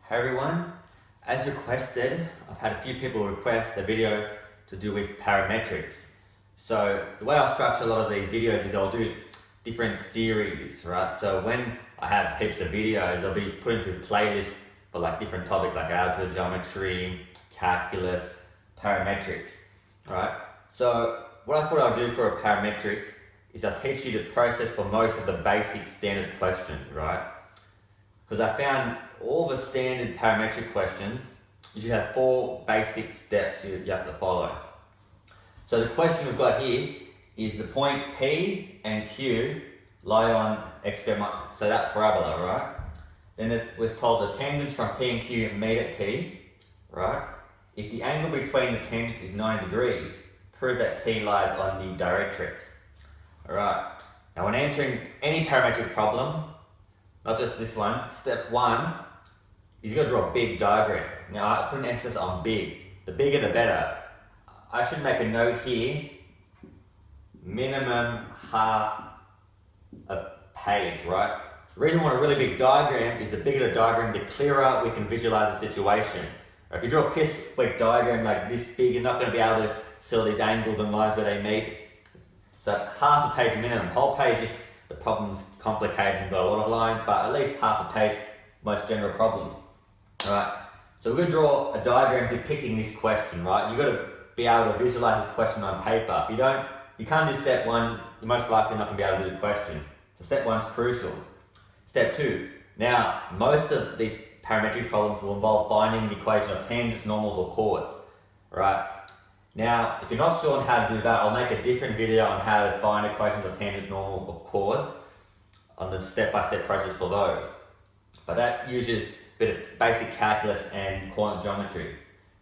Hey everyone, as requested, I've had a few people request a video to do with parametrics. So the way I structure a lot of these videos is I'll do different series, right? So when I have heaps of videos, I'll be put into playlists for like different topics like algebra, geometry, calculus, parametrics, right? So what I thought I'd do for a parametrics is I'll teach you the process for most of the basic standard questions, right? Because I found all the standard parametric questions, you should have 4 basic steps you have to follow. So the question we've got here is the point P and Q lie on x squared, so that parabola, right? Then we're told the tangents from P and Q meet at T, right? If the angle between the tangents is 90 degrees, prove that T lies on the directrix. Alright, now when answering any parametric problem, not just this one, step 1 is you've got to draw a big diagram. Now I put an emphasis on big. The bigger the better. I should make a note here, minimum half a page, right? The reason we want a really big diagram is the bigger the diagram, the clearer we can visualize the situation. If you draw a piss weak diagram like this big, you're not going to be able to see all these angles and lines where they meet. So half a page minimum, whole page if the problem's complicated and got a lot of lines, but at least half a page, most general problems. Alright, so we're going to draw a diagram depicting this question, right? You've got to be able to visualize this question on paper. If you can't do step 1, you're most likely not going to be able to do the question. So step 1 is crucial. Step 2, now most of these parametric problems will involve finding the equation of tangents, normals or chords, right? Now, if you're not sure on how to do that, I'll make a different video on how to find equations of tangents, normals or chords on the step-by-step process for those. But that uses a bit of basic calculus and coordinate geometry.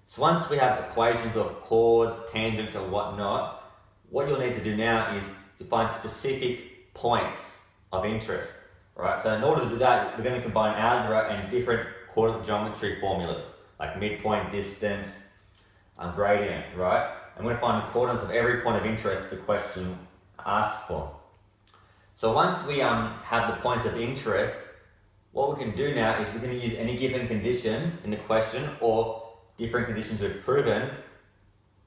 So once we have equations of chords, tangents and whatnot, what you'll need to do now is to find specific points of interest. Right? So in order to do that, we're going to combine algebra and different coordinate geometry formulas, like midpoint, distance, gradient, right? And we're going to find the coordinates of every point of interest the question asks for. So once we have the points of interest, what we can do now is we're going to use any given condition in the question or different conditions we've proven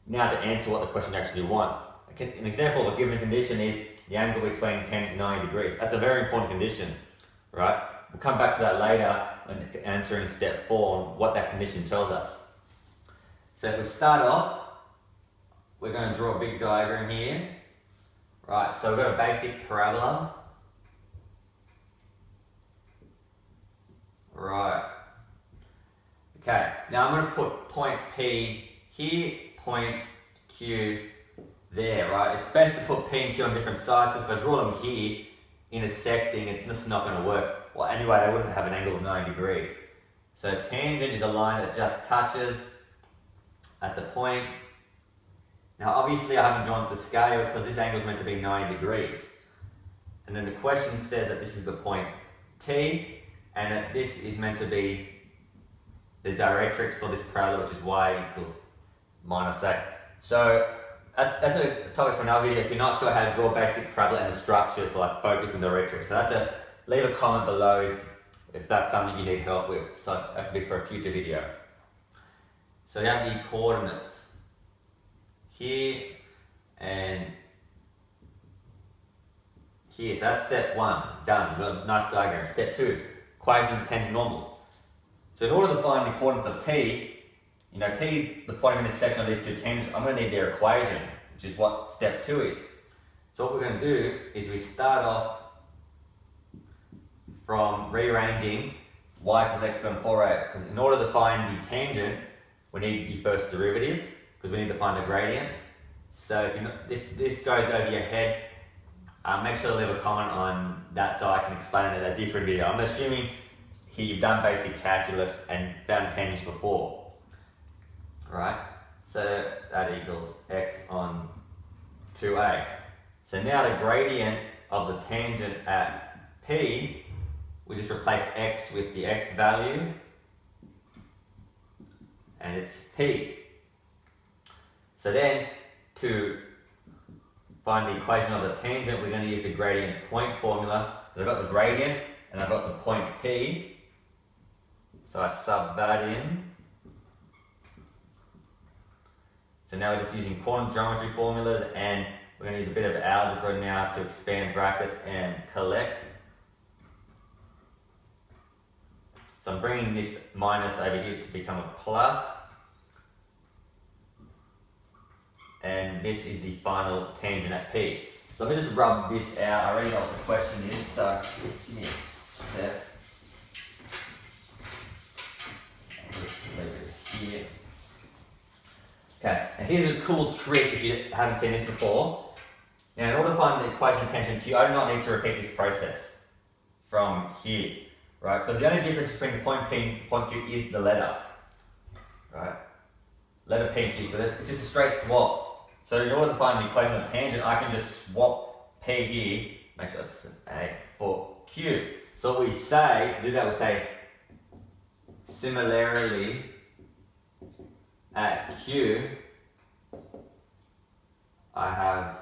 now to answer what the question actually wants. An example of a given condition is the angle between tangents 90 degrees. That's a very important condition, right? We'll come back to that later when answering step 4 on what that condition tells us. So if we start off, we're going to draw a big diagram here. Right, so we've got a basic parabola. Right. Okay, now I'm going to put point P here, point Q there, right? It's best to put P and Q on different sides, because if I draw them here, intersecting, it's just not going to work. Well, anyway, they wouldn't have an angle of 90 degrees. So tangent is a line that just touches at the point. Now obviously I haven't drawn the scale because this angle is meant to be 90 degrees. And then the question says that this is the point T and that this is meant to be the directrix for this parabola, which is y equals minus a. So that's a topic for another video if you're not sure how to draw basic parabola and the structure for like focus and directrix. So leave a comment below if that's something you need help with. So that could be for a future video. So you have the coordinates here and here. So that's step 1, done. We've got a nice diagram. Step 2, equation of tangent normals. So in order to find the coordinates of T, T is the point of intersection of these two tangents. I'm going to need their equation, which is what step 2 is. So what we're going to do is we start off from rearranging y equals x squared 4a, because in order to find the tangent, we need the first derivative, because we need to find the gradient. So if this goes over your head, make sure to leave a comment on that so I can explain it in a different video. I'm assuming here you've done basic calculus and found tangents before. Alright, so that equals x on 2a. So now the gradient of the tangent at P, we just replace x with the x value, and it's P. So then, to find the equation of the tangent, we're going to use the gradient point formula. So I've got the gradient, and I've got the point P. So I sub that in. So now we're just using quantum geometry formulas, and we're going to use a bit of algebra now to expand brackets and collect. So I'm bringing this minus over here to become a plus. And this is the final tangent at P. So let me just rub this out. I already know what the question is, so give me a sec. I'll just leave it here. Okay, and here's a cool trick if you haven't seen this before. Now, in order to find the equation of tangent Q, I do not need to repeat this process from here, right? Because the only difference between point P and point Q is the letter, right? Letter P and Q, so it's just a straight swap. So in order to find the equation of tangent, I can just swap P here, make sure it's an A, for Q. So what we say, to do that, we say, similarly, at Q, I have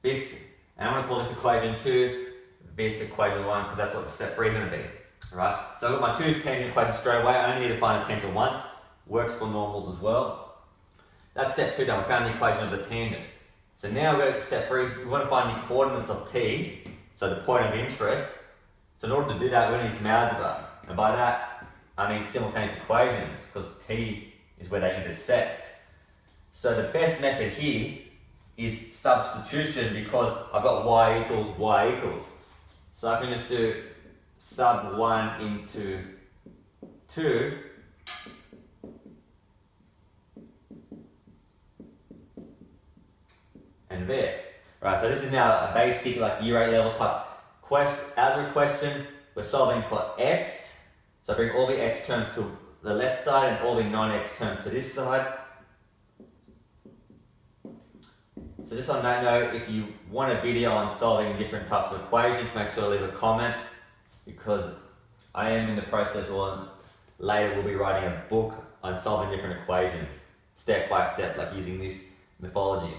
this, and I'm going to call this equation 2, this equation 1, because that's what step 3 is going to be. Alright, so I've got my 2 tangent equations straight away. I only need to find a tangent once, works for normals as well. That's step 2 done, we found the equation of the tangents. So now we're at step 3, we want to find the coordinates of T, so the point of interest. So in order to do that, we're going to use some algebra. And by that, I mean simultaneous equations, because T is where they intersect. So the best method here is substitution, because I've got y equals. So I can just do sub 1 into 2. And there. Right, so this is now a basic like year 8 level type algebra question. We're solving for x. So I bring all the x terms to the left side and all the non-x terms to this side. So just on that note, if you want a video on solving different types of equations, make sure to leave a comment, because I am in the process, or later we'll be writing a book on solving different equations, step by step, like using this mythology.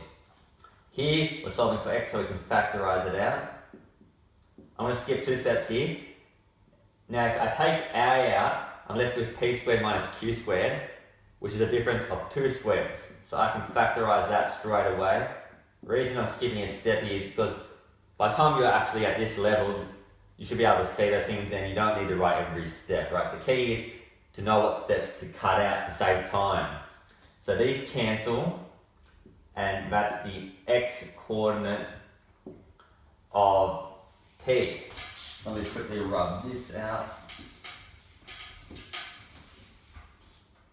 Here, we're solving for x so we can factorize it out. I'm going to skip 2 steps here. Now, if I take a out, I'm left with p squared minus q squared, which is a difference of 2 squares. So I can factorize that straight away. The reason I'm skipping a step here is because by the time you're actually at this level, you should be able to see those things, and you don't need to write every step, right? The key is to know what steps to cut out to save time. So these cancel, and that's the x coordinate of t. Let me just quickly rub this out.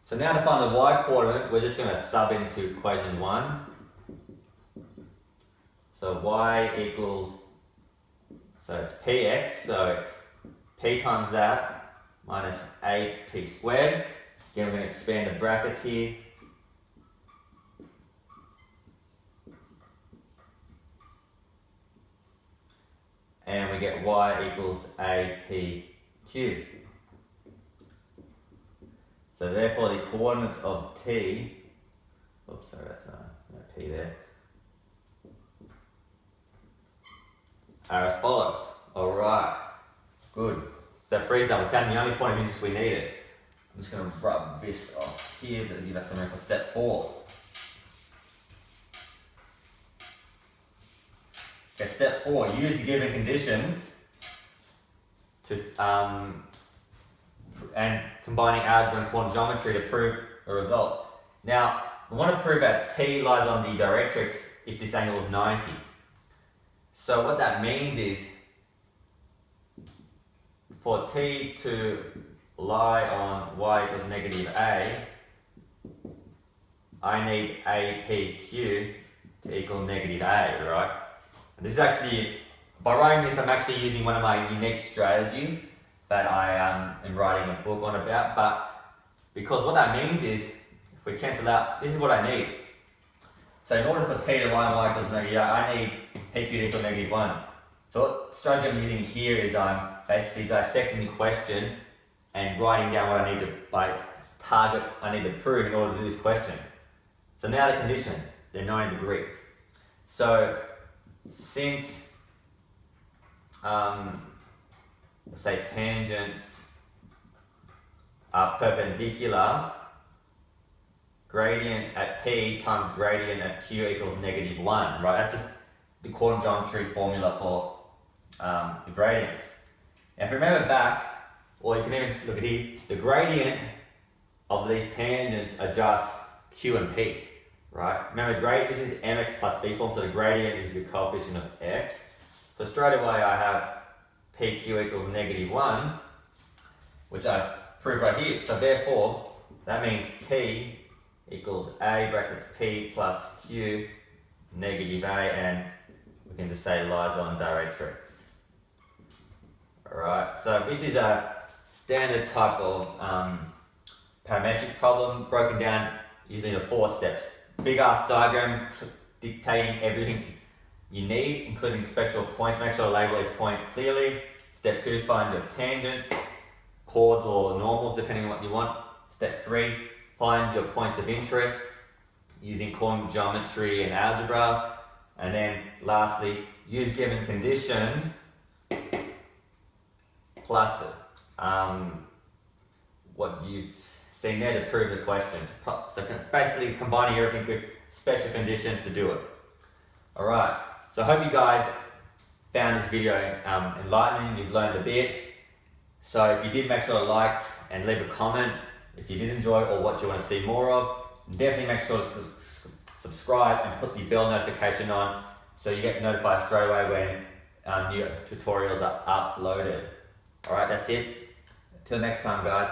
So now to find the y coordinate, we're just going to sub into equation 1. So y equals, so it's px, so it's p times that minus 8p squared. Again, we're going to expand the brackets here. And we get y equals apq. So therefore the coordinates of t, oops, sorry, that's no p there, are as follows. Alright, good. Step 3 is done. We found the only point of interest we needed. I'm just going to rub this off here to give us something for step 4. Okay, step 4, use the given conditions to and combining algebra and quantum geometry to prove a result. Now, we want to prove that t lies on the directrix if this angle is 90. So what that means is, for t to lie on y equals negative a, I need apq to equal negative a, right? And this is actually, by writing this, I'm actually using one of my unique strategies that I am writing a book on about, but because what that means is, if we cancel out, this is what I need. So in order for t to lie on y equals negative a, I need pq to equal negative 1. So what strategy I'm using here is I'm basically dissecting the question and writing down what I need to, target I need to prove in order to do this question. So now the condition, they're 90 degrees. So since, let's say tangents are perpendicular, gradient at P times gradient at Q equals -1, right? That's just the chord geometry formula for the gradients. Now if you remember back, or you can even look at here, the gradient of these tangents are just Q and P, right? Remember, this is mx plus b form, so the gradient is the coefficient of x. So straight away I have PQ equals -1, which I prove right here. So therefore, that means T equals A brackets P plus Q negative A, and we can just say lies on directrix. Alright, so this is a standard type of parametric problem broken down using the 4 steps. Big ass diagram dictating everything you need, including special points. Make sure to label each point clearly. Step 2, find your tangents, chords or normals depending on what you want. Step 3, find your points of interest using chord geometry and algebra. And then lastly, use given condition plus what you've seen there to prove the questions. So it's basically combining everything with special condition to do it. Alright, so I hope you guys found this video enlightening, you've learned a bit. So if you did, make sure to like and leave a comment if you did enjoy or what you want to see more of. Definitely make sure to subscribe and put the bell notification on so you get notified straight away when new tutorials are uploaded. Alright, that's it. Till next time, guys.